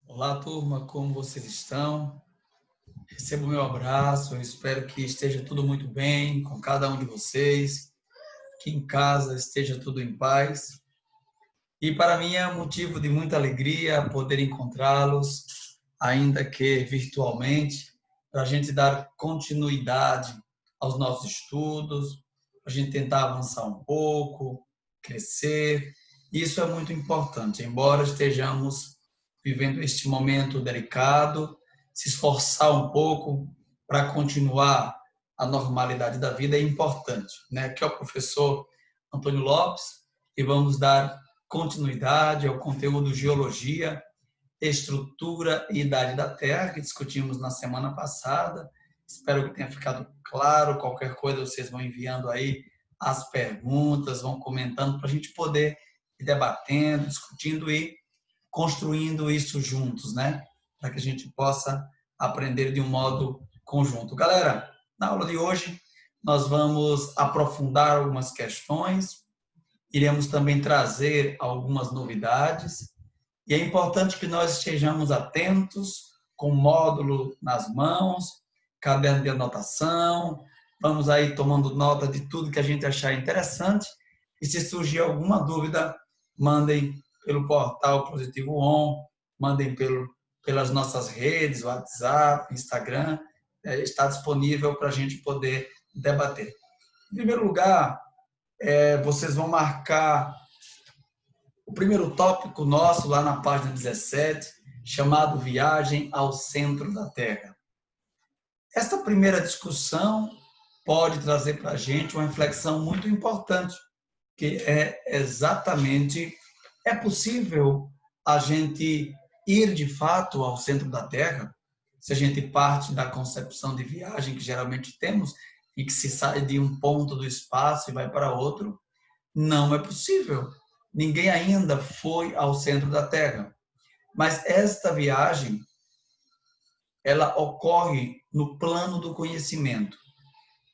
Olá, turma, como vocês estão? Receba o meu abraço, eu espero que esteja tudo muito bem com cada um de vocês, que em casa esteja tudo em paz. E para mim é um motivo de muita alegria poder encontrá-los, ainda que virtualmente, para a gente dar continuidade aos nossos estudos, para a gente tentar avançar um pouco, crescer. Isso é muito importante, embora estejamos vivendo este momento delicado, se esforçar um pouco para continuar a normalidade da vida é importante, né? Aqui é o professor Antônio Lopes e vamos dar continuidade ao conteúdo Geologia, Estrutura e Idade da Terra, que discutimos na semana passada. Espero que tenha ficado claro. Qualquer coisa vocês vão enviando aí as perguntas, vão comentando para a gente poder ir debatendo, discutindo e construindo isso juntos, né? Para que a gente possa aprender de um modo conjunto. Galera, na aula de hoje nós vamos aprofundar algumas questões, iremos também trazer algumas novidades e é importante que nós estejamos atentos, com o módulo nas mãos, caderno de anotação, vamos aí tomando nota de tudo que a gente achar interessante e se surgir alguma dúvida, mandem pelo portal Positivo On, mandem pelas nossas redes, WhatsApp, Instagram, está disponível para a gente poder debater. Em primeiro lugar, vocês vão marcar o primeiro tópico nosso lá na página 17, chamado Viagem ao Centro da Terra. Esta primeira discussão pode trazer para a gente uma reflexão muito importante, que é exatamente, é possível a gente ir de fato ao centro da Terra? Se a gente parte da concepção de viagem que geralmente temos e que se sai de um ponto do espaço e vai para outro, não é possível. Ninguém ainda foi ao centro da Terra. Mas esta viagem, ela ocorre no plano do conhecimento.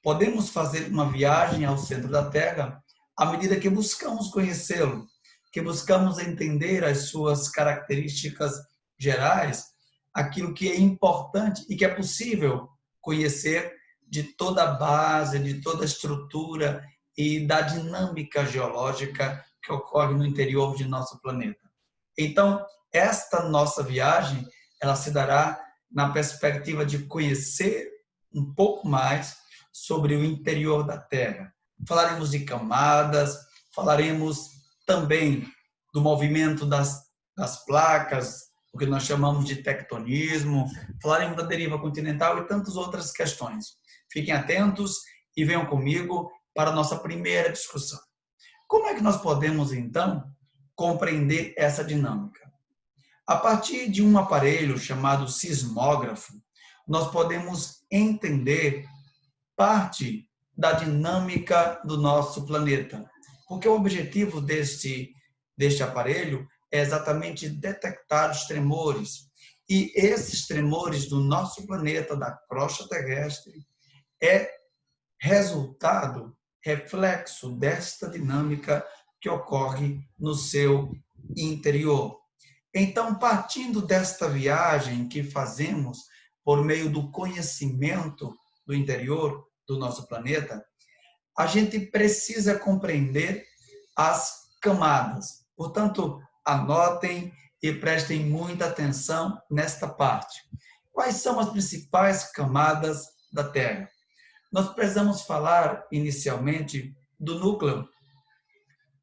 Podemos fazer uma viagem ao centro da Terra à medida que buscamos conhecê-lo, que buscamos entender as suas características gerais, aquilo que é importante e que é possível conhecer de toda a base, de toda a estrutura e da dinâmica geológica que ocorre no interior de nosso planeta. Então, esta nossa viagem, ela se dará na perspectiva de conhecer um pouco mais sobre o interior da Terra. Falaremos de camadas, falaremos também do movimento das placas, o que nós chamamos de tectonismo, falaremos da deriva continental e tantas outras questões. Fiquem atentos e venham comigo para a nossa primeira discussão. Como é que nós podemos, então, compreender essa dinâmica? A partir de um aparelho chamado sismógrafo, nós podemos entender parte da dinâmica do nosso planeta. Porque o objetivo deste aparelho é exatamente detectar os tremores. E esses tremores do nosso planeta, da crosta terrestre, é resultado, reflexo desta dinâmica que ocorre no seu interior. Então, partindo desta viagem que fazemos por meio do conhecimento do interior do nosso planeta, a gente precisa compreender as camadas. Portanto, anotem e prestem muita atenção nesta parte. Quais são as principais camadas da Terra? Nós precisamos falar inicialmente do núcleo.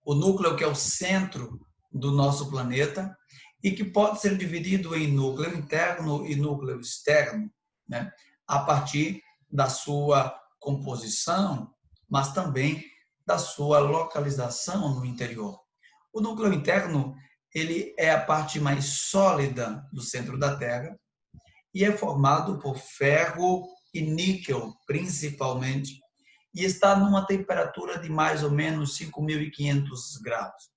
O núcleo que é o centro do nosso planeta e que pode ser dividido em núcleo interno e núcleo externo, né? A partir da sua composição, mas também da sua localização no interior. O núcleo interno, ele é a parte mais sólida do centro da Terra e é formado por ferro e níquel, principalmente, e está numa temperatura de mais ou menos 5.500 graus.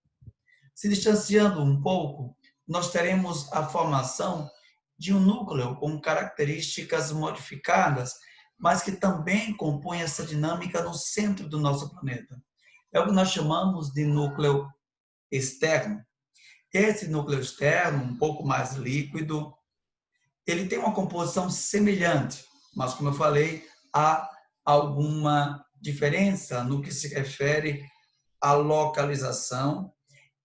Se distanciando um pouco, nós teremos a formação de um núcleo com características modificadas, mas que também compõe essa dinâmica no centro do nosso planeta. É o que nós chamamos de núcleo externo. Esse núcleo externo, um pouco mais líquido, ele tem uma composição semelhante, mas, como eu falei, há alguma diferença no que se refere à localização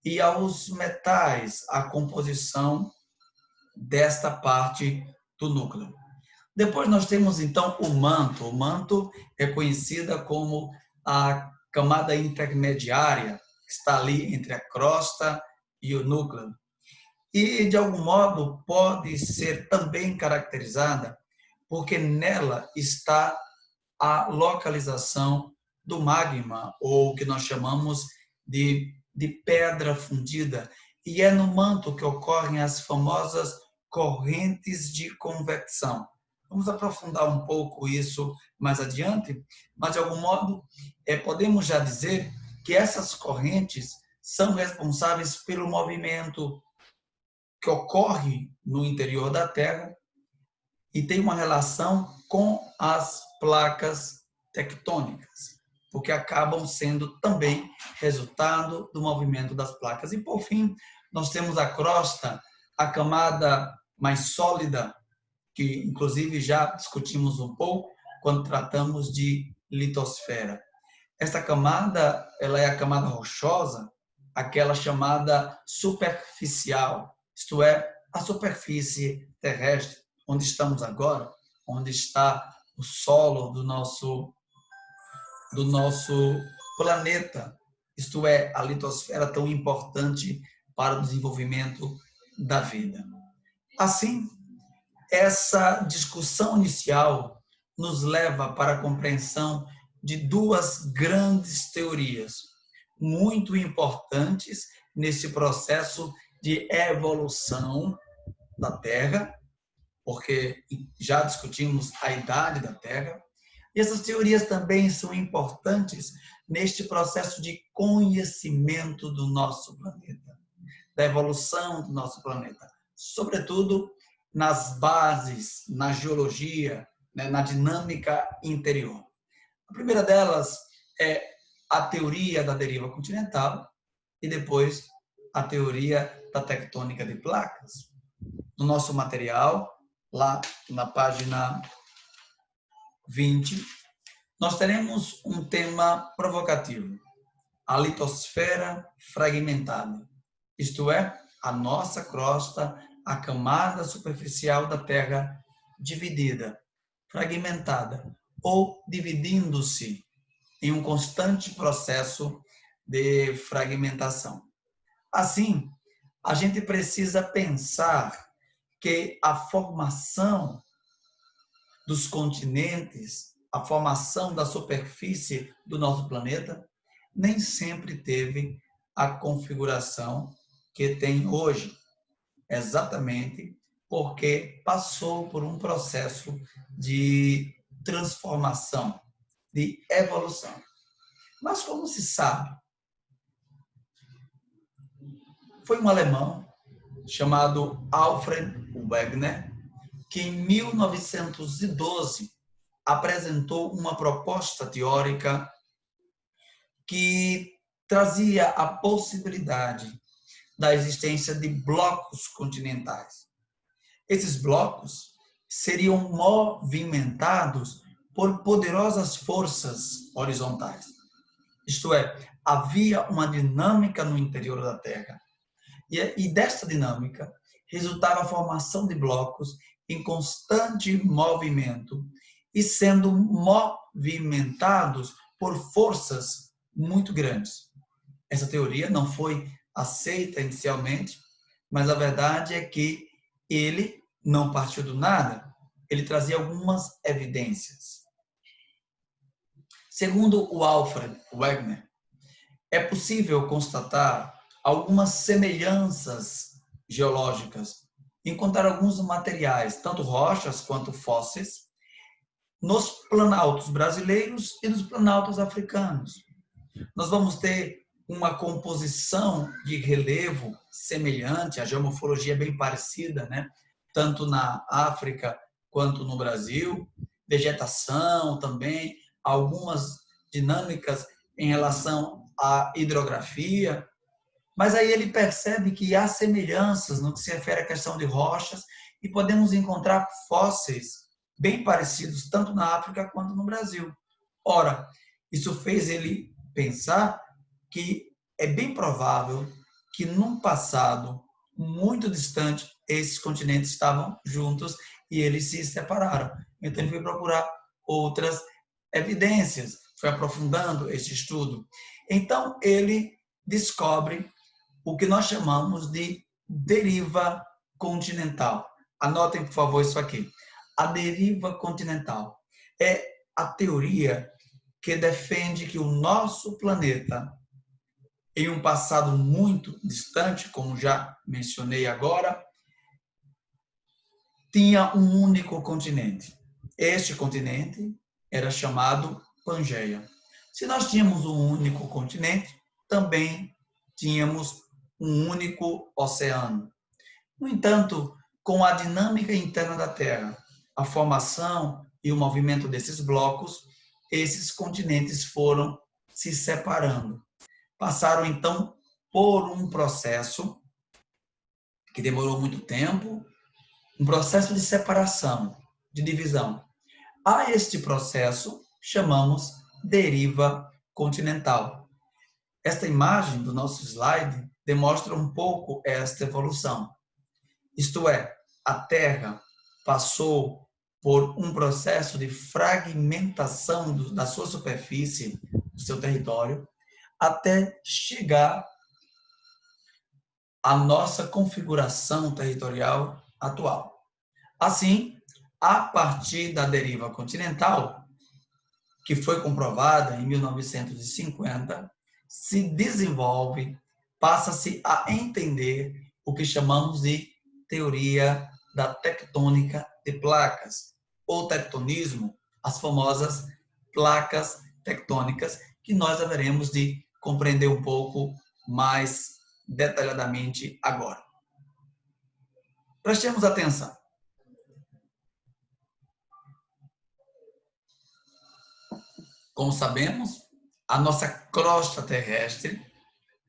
e aos metais, à composição desta parte do núcleo. Depois nós temos, então, o manto. O manto é conhecida como a camada intermediária, que está ali entre a crosta e o núcleo. E, de algum modo, pode ser também caracterizada porque nela está a localização do magma, ou o que nós chamamos de pedra fundida. E é no manto que ocorrem as famosas correntes de convecção. Vamos aprofundar um pouco isso mais adiante, mas, de algum modo, podemos já dizer que essas correntes são responsáveis pelo movimento que ocorre no interior da Terra e tem uma relação com as placas tectônicas, porque acabam sendo também resultado do movimento das placas. E, por fim, nós temos a crosta, a camada mais sólida, que inclusive já discutimos um pouco quando tratamos de litosfera. Esta camada, ela é a camada rochosa, aquela chamada superficial, isto é, a superfície terrestre, onde estamos agora, onde está o solo do nosso planeta, isto é, a litosfera tão importante para o desenvolvimento da vida. Assim, essa discussão inicial nos leva para a compreensão de duas grandes teorias, muito importantes nesse processo de evolução da Terra, porque já discutimos a idade da Terra, e essas teorias também são importantes neste processo de conhecimento do nosso planeta, da evolução do nosso planeta, sobretudo nas bases, na geologia, na dinâmica interior. A primeira delas é a teoria da deriva continental e depois a teoria da tectônica de placas. No nosso material, lá na página 20, nós teremos um tema provocativo: a litosfera fragmentada, isto é, a nossa crosta, a camada superficial da Terra dividida, fragmentada ou dividindo-se em um constante processo de fragmentação. Assim, a gente precisa pensar que a formação dos continentes, a formação da superfície do nosso planeta, nem sempre teve a configuração que tem hoje, exatamente porque passou por um processo de transformação, de evolução. Mas, como se sabe, foi um alemão chamado Alfred Wegener que, em 1912, apresentou uma proposta teórica que trazia a possibilidade da existência de blocos continentais. Esses blocos seriam movimentados por poderosas forças horizontais. Isto é, havia uma dinâmica no interior da Terra. E desta dinâmica resultava a formação de blocos em constante movimento e sendo movimentados por forças muito grandes. Essa teoria não foi aceita inicialmente, mas a verdade é que ele não partiu do nada, ele trazia algumas evidências. Segundo o Alfred Wegener, é possível constatar algumas semelhanças geológicas, encontrar alguns materiais, tanto rochas quanto fósseis, nos planaltos brasileiros e nos planaltos africanos. Nós vamos ter uma composição de relevo semelhante, a geomorfologia é bem parecida, né? Tanto na África quanto no Brasil, vegetação também, algumas dinâmicas em relação à hidrografia, Mas aí ele percebe que há semelhanças no que se refere à questão de rochas e podemos encontrar fósseis bem parecidos tanto na África quanto no Brasil. Ora, isso fez ele pensar que é bem provável que num passado muito distante esses continentes estavam juntos e eles se separaram. Então ele foi procurar outras evidências, foi aprofundando esse estudo. Então ele descobre o que nós chamamos de deriva continental. Anotem, por favor, isso aqui. A deriva continental é a teoria que defende que o nosso planeta, em um passado muito distante, como já mencionei agora, tinha um único continente. Este continente era chamado Pangeia. Se nós tínhamos um único continente, também tínhamos um único oceano. No entanto, com a dinâmica interna da Terra, a formação e o movimento desses blocos, esses continentes foram se separando. Passaram, então, por um processo que demorou muito tempo, um processo de separação, de divisão. A este processo chamamos deriva continental. Esta imagem do nosso slide demonstra um pouco esta evolução. Isto é, a Terra passou por um processo de fragmentação da sua superfície, do seu território, até chegar à nossa configuração territorial atual. Assim, a partir da deriva continental, que foi comprovada em 1950, se desenvolve, passa-se a entender o que chamamos de teoria da tectônica de placas, ou tectonismo, as famosas placas tectônicas, que nós haveremos de compreender um pouco mais detalhadamente agora. Prestemos atenção. Como sabemos, a nossa crosta terrestre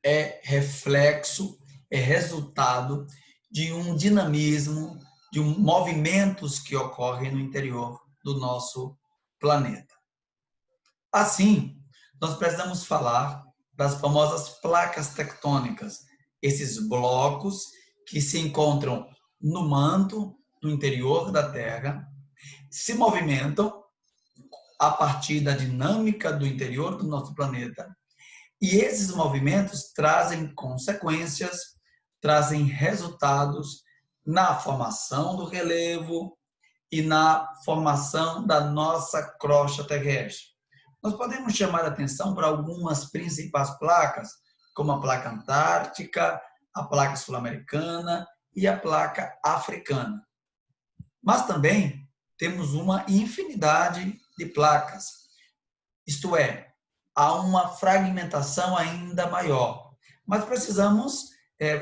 é reflexo, é resultado de um dinamismo, de movimentos que ocorrem no interior do nosso planeta. Assim, nós precisamos falar das famosas placas tectônicas, esses blocos que se encontram no manto, no interior da Terra, se movimentam a partir da dinâmica do interior do nosso planeta, e esses movimentos trazem consequências, trazem resultados na formação do relevo e na formação da nossa crosta terrestre. Nós podemos chamar a atenção para algumas principais placas, como a placa antártica, a placa sul-americana e a placa africana. Mas também temos uma infinidade de placas, isto é, há uma fragmentação ainda maior. Mas precisamos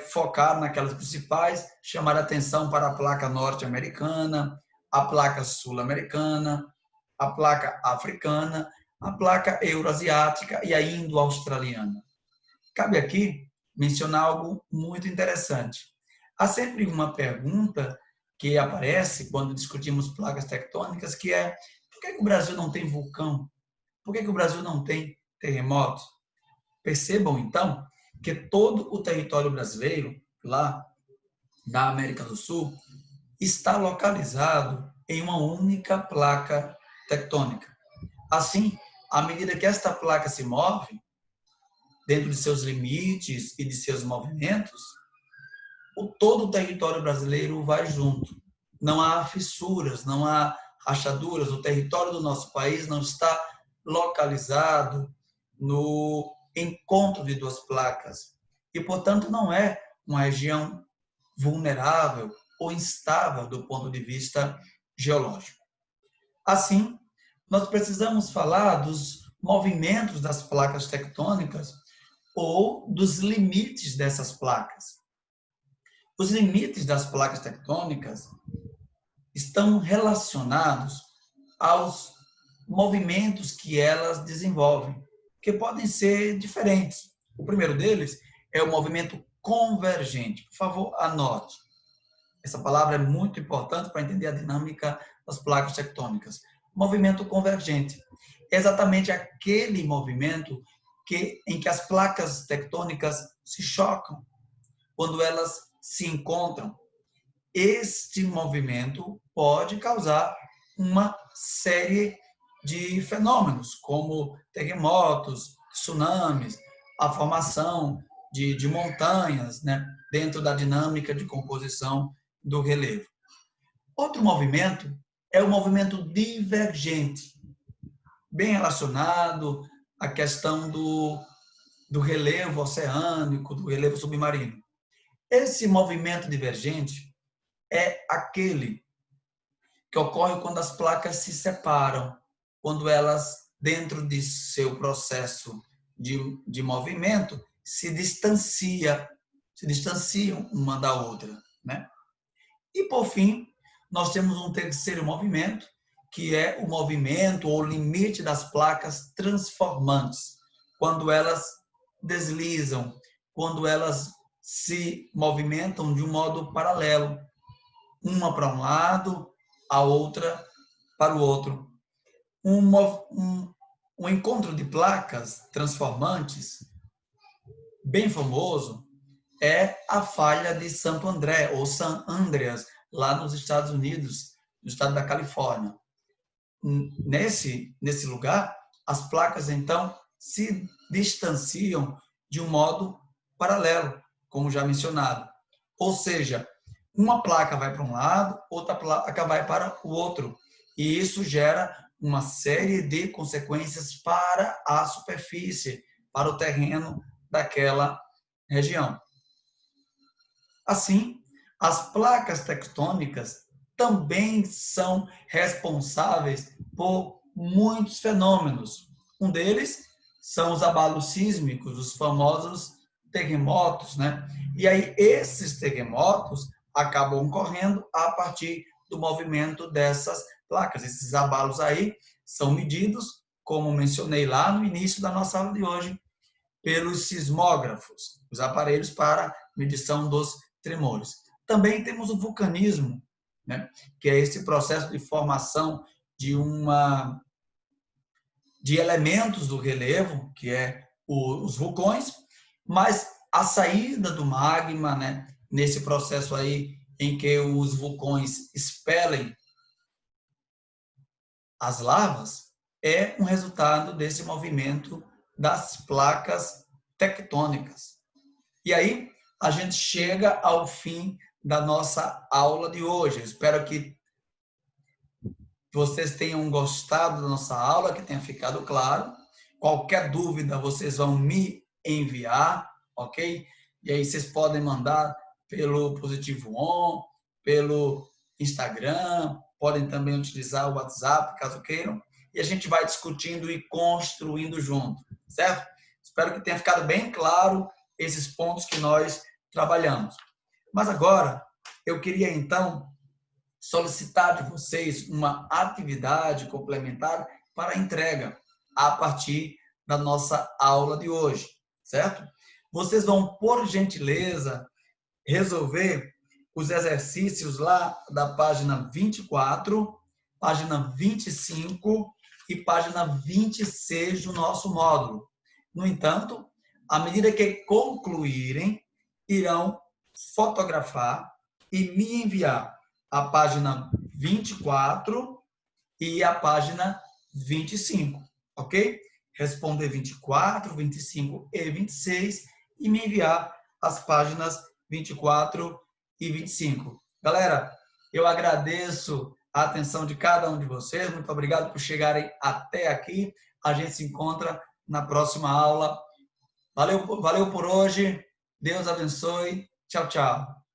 focar naquelas principais, chamar atenção para a placa norte-americana, a placa sul-americana, a placa africana, a placa euroasiática e a indo-australiana. Cabe aqui mencionar algo muito interessante. Há sempre uma pergunta que aparece quando discutimos placas tectônicas, que é: por que o Brasil não tem vulcão? Por que o Brasil não tem terremotos? Percebam, então, que todo o território brasileiro, lá da América do Sul, está localizado em uma única placa tectônica. Assim, à medida que esta placa se move, dentro de seus limites e de seus movimentos, todo o território brasileiro vai junto. Não há fissuras, não há rachaduras, o território do nosso país não está localizado no encontro de duas placas. E, portanto, não é uma região vulnerável ou instável do ponto de vista geológico. Assim, nós precisamos falar dos movimentos das placas tectônicas ou dos limites dessas placas. Os limites das placas tectônicas estão relacionados aos movimentos que elas desenvolvem, que podem ser diferentes. O primeiro deles é o movimento convergente. Por favor, anote. Essa palavra é muito importante para entender a dinâmica das placas tectônicas. Movimento convergente é exatamente aquele movimento em que as placas tectônicas se chocam, quando elas se encontram. Este movimento pode causar uma série de fenômenos, como terremotos, tsunamis, a formação de montanhas, né, dentro da dinâmica de composição do relevo. Outro movimento é o movimento divergente, bem relacionado à questão do relevo oceânico, do relevo submarino. Esse movimento divergente é aquele que ocorre quando as placas se separam, quando elas, dentro de seu processo de movimento, se distanciam uma da outra, né? E, por fim, nós temos um terceiro movimento, que é o movimento ou limite das placas transformantes, quando elas deslizam, quando elas se movimentam de um modo paralelo, uma para um lado, a outra para o outro. Um encontro de placas transformantes bem famoso é a falha de Santo André, ou San Andreas, lá nos Estados Unidos, no estado da Califórnia. Nesse lugar, as placas, então, se distanciam de um modo paralelo, como já mencionado. Ou seja, uma placa vai para um lado, outra placa vai para o outro. E isso gera uma série de consequências para a superfície, para o terreno daquela região. Assim, as placas tectônicas também são responsáveis por muitos fenômenos. Um deles são os abalos sísmicos, os famosos terremotos, né? E aí esses terremotos acabam ocorrendo a partir do movimento dessas placas. Esses abalos aí são medidos, como mencionei lá no início da nossa aula de hoje, pelos sismógrafos, os aparelhos para medição dos tremores. Também temos o vulcanismo, né, que é esse processo de formação de elementos do relevo, que é os vulcões, mas a saída do magma, né, nesse processo aí em que os vulcões expelem as lavas, é um resultado desse movimento das placas tectônicas. E aí a gente chega ao fim da nossa aula de hoje. Eu espero que vocês tenham gostado da nossa aula, que tenha ficado claro. Qualquer dúvida, vocês vão me enviar, ok? E aí vocês podem mandar pelo Positivo On, pelo Instagram, podem também utilizar o WhatsApp, caso queiram. E a gente vai discutindo e construindo junto, certo? Espero que tenha ficado bem claro esses pontos que nós trabalhamos. Mas agora, eu queria então solicitar de vocês uma atividade complementar para a entrega a partir da nossa aula de hoje, certo? Vocês vão, por gentileza, resolver os exercícios lá da página 24, página 25 e página 26 do nosso módulo. No entanto, à medida que concluírem, irão fotografar e me enviar a página 24 e a página 25, ok? Responder 24, 25 e 26 e me enviar as páginas 24 e 25. Galera, eu agradeço a atenção de cada um de vocês. Muito obrigado por chegarem até aqui. A gente se encontra na próxima aula. Valeu por hoje. Deus abençoe. Tchau, tchau.